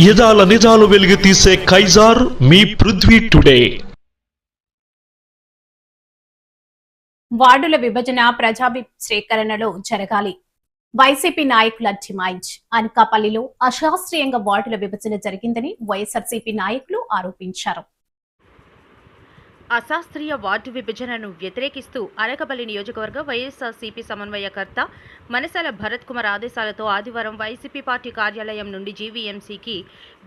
యదాల నిజాలు వెలుగు తీసే కైజార్ మీ పృథ్వీ టుడే. వార్డుల విభజన ప్రజాభిప్రాయసేకరణలో జరగాలి. వైసీపీ నాయకుల డిమాండ్. అనకాపల్లిలో అశాస్త్రీయంగా వార్డుల విభజన జరిగిందని వైఎస్ఆర్సీపీ నాయకులు ఆరోపించారు. అశాస్త్రీయ వార్డు విభజనను వ్యతిరేకిస్తూ అనకాపల్లి నియోజకవర్గ వైఎస్ఆర్సీపీ సమన్వయకర్త మనసాల భరత్ కుమార్ ఆదేశాలతో ఆదివారం వైసీపీ పార్టీ కార్యాలయం నుండి జీవీఎంసీకి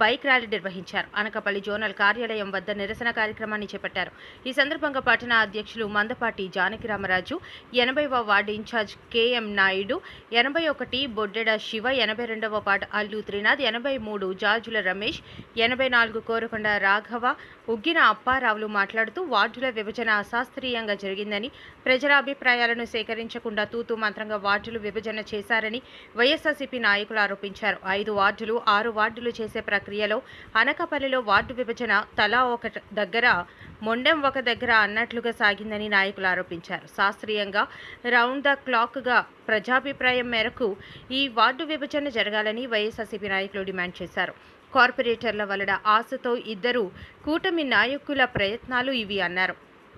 బైక్ ర్యాలీ నిర్వహించారు. అనకాపల్లి జోనల్ కార్యాలయం వద్ద నిరసన కార్యక్రమాన్ని చేపట్టారు. ఈ సందర్భంగా పట్టణ అధ్యక్షులు మందపాటి జానకిరామరాజు, 80వ ward in-charge KM Naidu, 81 Boddeda Siva, 82వ వార్డు అల్లు త్రినాథ్, 83 జార్జుల రమేష్, 84 కోరకొండ రాఘవ, ఉగ్గిన అప్పారావులు మాట్లాడుతూ వార్డుల విభజన అశాస్త్రీయంగా జరిగిందని, ప్రజల అభిప్రాయాలను సేకరించకుండా తూతూ మంత్రంగా వార్డులు విభజన చేశారని వైఎస్ఆర్సీపీ నాయకులు ఆరోపించారు. 5 వార్డులు 6 వార్డులు చేసే ప్రక్రియలో అనకాపల్లిలో వార్డు విభజన తలా ఒక దగ్గర, మొండెం ఒక దగ్గర అన్నట్లుగా సాగిందని నాయకులు ఆరోపించారు. శాస్త్రీయంగా రౌండ్ ద క్లాక్గా ప్రజాభిప్రాయం మేరకు ఈ వార్డు విభజన జరగాలని వైఎస్ఆర్సీపీ నాయకులు డిమాండ్ చేశారు. కార్పొరేటర్ల వలన ఆశతో ఇద్దరు కూటమి నాయకుల ప్రయత్నాలు ఇవి అన్నారు.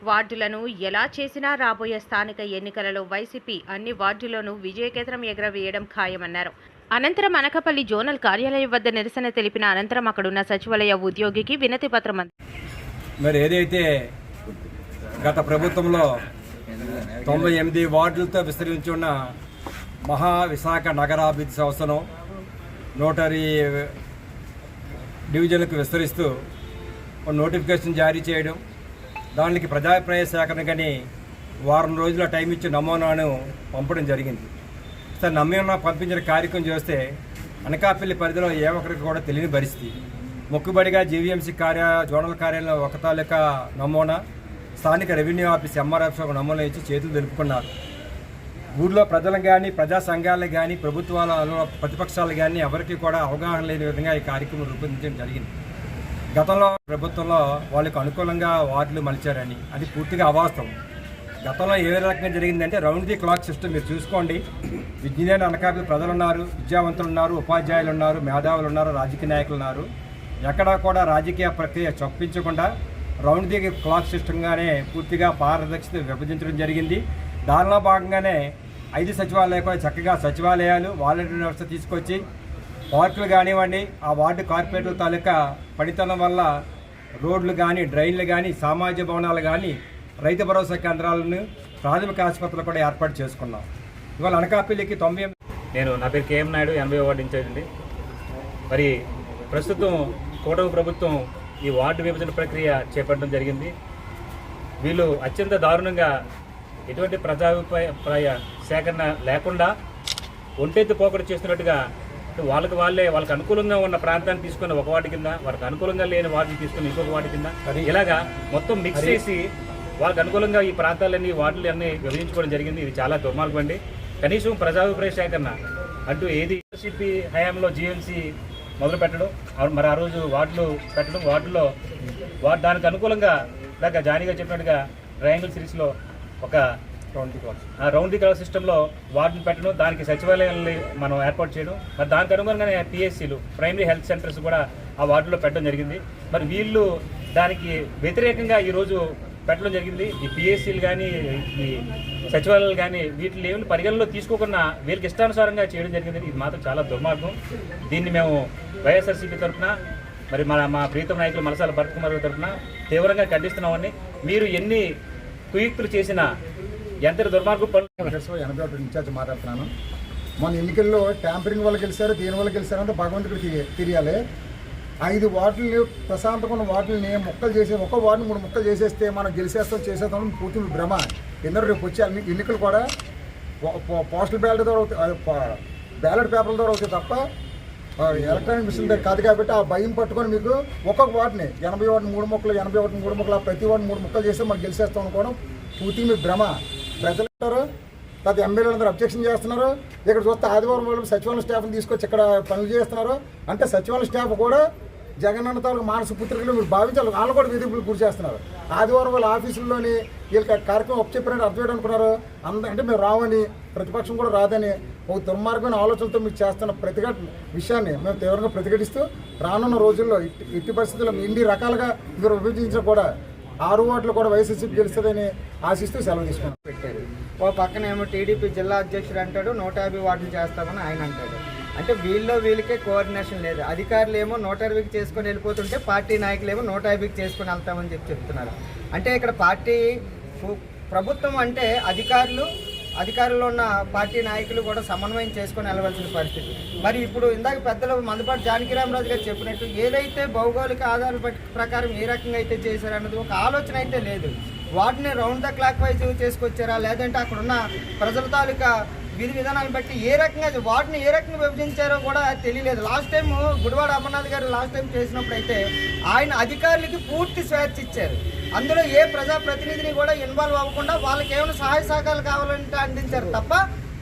వార్డులను ఎలా చేసినా రాబోయే స్థానిక ఎన్నికలలో వైసీపీ అన్ని వార్డులను విజయకేతనం ఎగరవేయడం ఖాయమన్నారు. అనంతరం అనకాపల్లి జోనల్ కార్యాలయం వద్ద నిరసన తెలిపిన అనంతరం అక్కడున్న సచివాలయ ఉద్యోగికి వినతి పత్రం మరి ఏదైతే గత ప్రభుత్వంలో 98 వార్డులతో విస్తరించి ఉన్న మహావిశాఖ నగరాభివృద్ధి సంస్థను 100 డివిజన్లకు విస్తరిస్తూ నోటిఫికేషన్ జారీ చేయడం, దానికి ప్రజాభిప్రాయ సేకరణ కానీ వారం రోజుల టైం ఇచ్చి నమూనాను పంపడం జరిగింది. నమూనా పంపించిన కార్యక్రమం చేస్తే అనకాపల్లి పరిధిలో ఏ ఒక్కరికి కూడా తెలియని పరిస్థితి. మొక్కుబడిగా జీవీఎంసీ జోనల్ కార్యాలయంలో ఒక తాలూకా నమూనా, స్థానిక రెవెన్యూ ఆఫీస్ ఎంఆర్ ఆఫీస్ ఒక నమూనా ఇచ్చి చేతులు తెలుపుకున్నారు. ఊళ్ళో ప్రజలకు కానీ, ప్రజా సంఘాలకు కానీ, ప్రతిపక్షాలు కానీ ఎవరికి కూడా అవగాహన లేని విధంగా ఈ కార్యక్రమం రూపొందించడం జరిగింది. గతంలో ప్రభుత్వంలో వాళ్ళకు అనుకూలంగా వార్డులు మలిచారని అది పూర్తిగా అవాస్తవం. గతంలో ఏ రకంగా జరిగిందంటే రౌండ్ ది క్లాక్ సిస్టమ్ మీరు చూసుకోండి. విజ్ఞాన అనకాపల్లి ప్రజలు ఉన్నారు, విద్యావంతులు ఉన్నారు, ఉపాధ్యాయులు ఉన్నారు, మేధావులు ఉన్నారు, రాజకీయ నాయకులు ఉన్నారు. ఎక్కడా కూడా రాజకీయ ప్రక్రియ చొప్పించకుండా రౌండ్ ది క్లాక్ సిస్టంగానే పూర్తిగా పారదర్శకత విభజించడం జరిగింది. దానిలో భాగంగానే 5 సచివాలయాలు కూడా చక్కగా సచివాలయాలు వాలంటీర్ వ్యవస్థ తీసుకొచ్చి పార్కులు కానివ్వండి, ఆ వార్డు కార్పొరేటర్ల తాలూకా పనితనం వల్ల రోడ్లు కానీ, డ్రైన్లు కానీ, సామాజిక భవనాలు కానీ, రైతు భరోసా కేంద్రాలను, ప్రాథమిక ఆసుపత్రులు కూడా ఏర్పాటు చేసుకున్నాం. ఇవాళ అనకాపల్లికి 90. నా పేరు కేఎం నాయుడు, 80వ వార్డు ఇన్ఛార్జ్ అండి. మరి ప్రస్తుతం కూటమి ప్రభుత్వం ఈ వార్డు విభజన ప్రక్రియ చేపట్టడం జరిగింది. వీళ్ళు అత్యంత దారుణంగా ఎటువంటి ప్రజాభిప్రాయ సేకరణ లేకుండా ఒంటెత్తు పోకడ చేస్తున్నట్టుగా వాళ్ళకి అనుకూలంగా ఉన్న ప్రాంతాన్ని తీసుకుని ఒక వార్డు కింద, వాళ్ళకి అనుకూలంగా లేని వార్డుని తీసుకుని ఇంకొక వార్డు కింద, ఇలాగా మొత్తం మిక్స్ చేసి వాళ్ళకి అనుకూలంగా ఈ ప్రాంతాలన్నీ వార్డులు అన్నీ విభజించుకోవడం జరిగింది. ఇది చాలా దుర్మార్గం అండి. కనీసం ప్రజాభిప్రాయ సేకరణ అంటూ ఏది సిపి హయాంలో జీఎంసీ మొదలు పెట్టడం, మరి ఆ రోజు వార్డులు పెట్టడం, వార్డులో దానికి అనుకూలంగా ఇందాక జానీగా చెప్పినట్టుగా ట్రయాంగిల్ సిరీస్లో ఒక రౌండ్ ది క్లాక్ సిస్టంలో వార్డును పెట్టడం, దానికి సచివాలయాలని మనం ఏర్పాటు చేయడం, మరి దానికి అనుగుణంగానే పిఎస్సీలు, ప్రైమరీ హెల్త్ సెంటర్స్ కూడా ఆ వార్డులో పెట్టడం జరిగింది. మరి వీళ్ళు దానికి వ్యతిరేకంగా ఈరోజు పెట్టడం జరిగింది. ఈ పిఎస్సీలు కానీ, ఈ సచివాలయాలు కానీ వీటిని ఏమైనా పరిగణలో తీసుకోకుండా వీళ్ళకి ఇష్టానుసారంగా చేయడం జరిగింది. ఇది మాత్రం చాలా దుర్మార్గం. దీన్ని మేము వైఎస్ఆర్సీపీ తరఫున, మరి మా ప్రీతం నాయకులు మనసాల భరత్ కుమార్ తరఫున తీవ్రంగా ఖండిస్తున్నామని. మీరు ఎన్ని కుయుక్తులు చేసినా ఎంత దుర్మార్గం పనులు. 81 ఇన్ఛార్జ్ మాట్లాడుతున్నాను. మన ఎన్నికల్లో ట్యాంపరింగ్ వల్ల గెలిచారు, దేని వల్ల గెలిచారంటే భగవంతుడికి తెలియాలి. 5 వార్డులు ప్రశాంతంగా ఉన్న వార్డులని ముక్కలు చేసే, ఒక వార్డుని 3 ముక్కలు చేసేస్తే మనం చేసేస్తాం పూర్తి భ్రమ. ఎందుకంటే రేపు వచ్చే ఎన్నికలు కూడా పోస్టల్ బ్యాలెట్ ద్వారా బ్యాలెట్ పేపర్ల ద్వారా అవుతాయి తప్ప ఎలక్ట్రానిక్ మిషన్ దగ్గర కాదు. కాబట్టి ఆ భయం పట్టుకొని మీకు ఒక్కొక్క వార్డుని 80 వార్డు 3 ముక్కలు, 81 3 ముక్కలు, ప్రతి వార్డు 3 ముక్కలు చేస్తే మనం గెలిచేస్తాం అనుకోవడం పూర్తిగా మీ భ్రమ. ప్రజలు అంటారు, తర్వాత ఎమ్మెల్యేలు అందరూ అబ్జెక్షన్ చేస్తున్నారు. ఇక్కడ చూస్తే ఆదివారం వాళ్ళు సచివాలయం స్టాఫ్ని తీసుకొచ్చి ఇక్కడ పనులు చేస్తున్నారు. అంటే సచివాలయం స్టాఫ్ కూడా జగనన్న తాలూకు మానస పుత్రికలు మీరు భావించాలి. వాళ్ళు కూడా వేధింపులు గురి చేస్తున్నారు. ఆదివారం వాళ్ళ ఆఫీసుల్లోని వీళ్ళకి కార్యక్రమం చెప్పినట్టు అర్థం అనుకున్నారు. అంటే మేము రావని ప్రతిపక్షం కూడా రాదని ఒక దుర్మార్గమైన ఆలోచనలతో మీరు చేస్తున్న విషయాన్ని మేము తీవ్రంగా ప్రతిఘటిస్తూ రానున్న రోజుల్లో ఇట్టి పరిస్థితుల్లో ఇన్ని రకాలుగా మీరు విభజించిన కూడా 6 వార్డులు కూడా వైఎస్ఆర్సీపీ గెలుస్తుందని ఆశిస్తూ సెలవు తీసుకున్నాం. పెట్టారు. ఓ పక్కనేమో టీడీపీ జిల్లా అధ్యక్షుడు అంటాడు 150 వార్డులు చేస్తామని ఆయన అంటాడు. అంటే వీళ్ళకే కోఆర్డినేషన్ లేదు. అధికారులు ఏమో 120కి చేసుకొని వెళ్ళిపోతుంటే పార్టీ నాయకులు ఏమో 150కి చేసుకొని వెళ్తామని చెప్తున్నారు. అంటే ఇక్కడ పార్టీ ప్రభుత్వం అంటే అధికారుల్లో ఉన్న పార్టీ నాయకులు కూడా సమన్వయం చేసుకొని వెళ్ళవలసిన పరిస్థితి. మరి ఇప్పుడు ఇందాక పెద్దలు మందపాటి జానకిరామరాజు గారు చెప్పినట్టు ఏదైతే భౌగోళిక ఆధారాల ప్రకారం ఏ రకంగా అయితే చేశారన్నది ఒక ఆలోచన అయితే లేదు. వాటిని రౌండ్ ద క్లాక్ వైజ్ చేసుకొచ్చారా, లేదంటే అక్కడ ఉన్న ప్రజల తాలూకా విధి విధానాలను బట్టి వాటిని ఏ రకంగా విభజించారో కూడా తెలియలేదు. లాస్ట్ టైం గుడివాడ అమర్నాథ్ గారు లాస్ట్ టైం చేసినప్పుడు అయితే ఆయన అధికారులకి పూర్తి స్వేచ్ఛ ఇచ్చారు. అందులో ఏ ప్రజాప్రతినిధిని కూడా ఇన్వాల్వ్ అవ్వకుండా వాళ్ళకి ఏమైనా సహాయ సహకారాలు కావాలంటే అందించారు తప్ప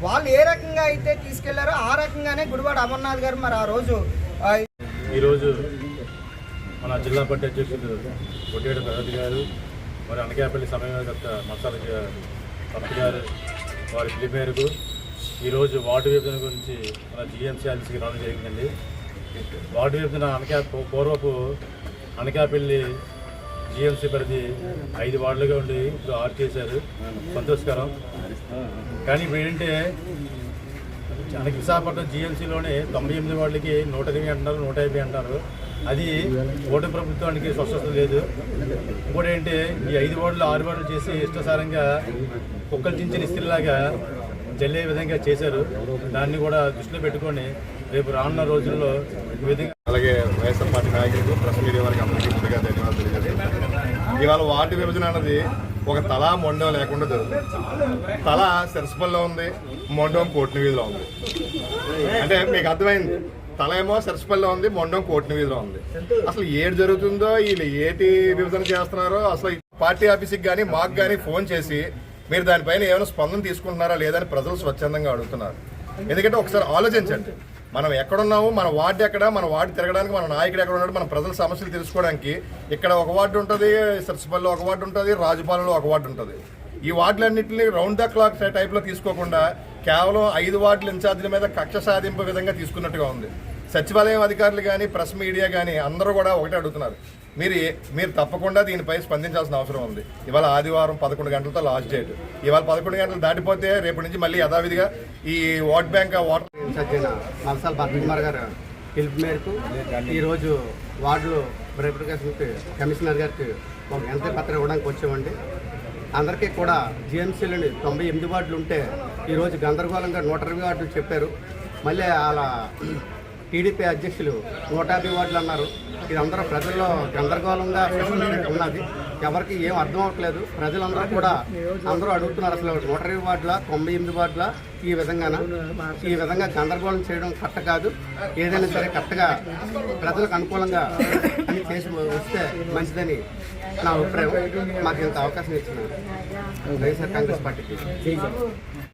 వాళ్ళు ఏ రకంగా అయితే తీసుకెళ్లారో ఆ రకంగానే గుడివాడ అమర్నాథ్ గారు మరి ఆ రోజు ఈరోజు మన జిల్లా పార్టీ అధ్యక్షులు కొట్టేడు ప్రగతి గారు, మరి అనకాపల్లి సమన్వయకర్త మసాల భక్తి గారు వారి పిలుపు మేరకు ఈరోజు వార్డు విభజన గురించి మన జిఎంసీ ఆఫీస్కి రావడం జరిగిందండి. వార్డు విభజన పూర్వపు అనకాపల్లి జిఎంసీ పరిధి 5 వార్డులుగా ఉండి ఇప్పుడు 6 చేశారు, సంతోషకరం. కానీ ఇప్పుడు ఏంటంటే విశాఖపట్నం జిఎంసీలోనే 98 వార్డులకి 120 అంటున్నారు, 150 అంటారు. అది ఓటు ప్రభుత్వానికి స్వస్థత లేదు. ఇంకోటి ఏంటంటే ఈ 5 వార్డులు 6 వార్డులు చేసి ఇష్టసారంగా కుక్కలు చించిన ఇస్త్రీలాగా జల్లే విధంగా చేశారు. దాన్ని కూడా దృష్టిలో పెట్టుకొని రేపు రానున్న రోజుల్లో ఈ విధంగా అలాగే వైఎస్ఆర్ పార్టీ నాయకులకు ప్రెస్ మీడియా వారికి అందరికీ ముందుగా ధన్యవాదాలు తెలియజేస్తాను. ఇవాళ వార్డు విభజన అన్నది ఒక తల మొండం లేకుండా జరుగుతుంది. తల సరస్పల్లో ఉంది, మొండం కోటిని వీధిలో ఉంది. అంటే మీకు అర్థమైంది, తల ఏమో సరస్పల్లో ఉంది, మొండం కోటిని వీధిలో ఉంది. అసలు ఏడు జరుగుతుందో వీళ్ళు ఏటి విభజన చేస్తున్నారో అసలు పార్టీ ఆఫీస్కి కానీ మాకు కానీ ఫోన్ చేసి మీరు దానిపైన ఏమైనా స్పందన తీసుకుంటున్నారా లేదని ప్రజలు స్వచ్ఛందంగా అడుగుతున్నారు. ఎందుకంటే ఒకసారి ఆలోచించండి, మనం ఎక్కడున్నాము, మన వార్డు ఎక్కడ, మన వార్డు తిరగడానికి మన నాయకుడు ఎక్కడ ఉన్నాడు, మన ప్రజల సమస్యలు తెలుసుకోవడానికి ఇక్కడ ఒక వార్డు ఉంటుంది, సరస్పల్లిలో ఒక వార్డు ఉంటుంది, రాజపాలెంలో ఒక వార్డు ఉంటుంది. ఈ వార్డులన్నింటినీ రౌండ్ ద క్లాక్ టైప్లో తీసుకోకుండా కేవలం 5 వార్డుల ఇన్ఛార్జీల మీద కక్ష సాధింపు విధంగా తీసుకున్నట్టుగా ఉంది. సచివాలయం అధికారులు కానీ ప్రెస్ మీడియా కానీ అందరూ కూడా ఒకటే అడుగుతున్నారు, మీరు తప్పకుండా దీనిపై స్పందించాల్సిన అవసరం ఉంది. ఇవాళ ఆదివారం 11 గంటలతో లాస్ట్ డేట్. ఇవాళ 11 గంటలు దాటిపోతే రేపటి నుంచి మళ్ళీ యథావిధిగా ఈ vote bank water in-charge Malsala Bharat Kumar గారు పిలుపు మేరకు ఈరోజు వార్డులో వెరిఫికేషన్కి కమిషనర్ గారికి ఒక వినతి పత్రం ఇవ్వడానికి వచ్చామండి. అందరికీ కూడా జిఎంసీలోని 98 వార్డులు ఉంటే ఈరోజు గందరగోళంగా 120 వార్డులు చెప్పారు. మళ్ళీ అలా టీడీపీ అధ్యక్షులు 150 వార్డులు అన్నారు. ఇది అందరూ ప్రజల్లో గందరగోళంగా ఉన్నది, ఎవరికి ఏం అర్థం అవ్వట్లేదు. ప్రజలందరూ కూడా అందరూ అడుగుతున్నారు, అసలు 120 వార్డుల 98 వార్డుల ఈ విధంగా గందరగోళం చేయడం కరెక్ట్ కాదు. ఏదైనా సరే కరెక్ట్గా ప్రజలకు అనుకూలంగా అని చేసి వస్తే మంచిదని నా అభిప్రాయం. మాకు ఇంత అవకాశం ఇచ్చిన వైఎస్ఆర్ కాంగ్రెస్ పార్టీకి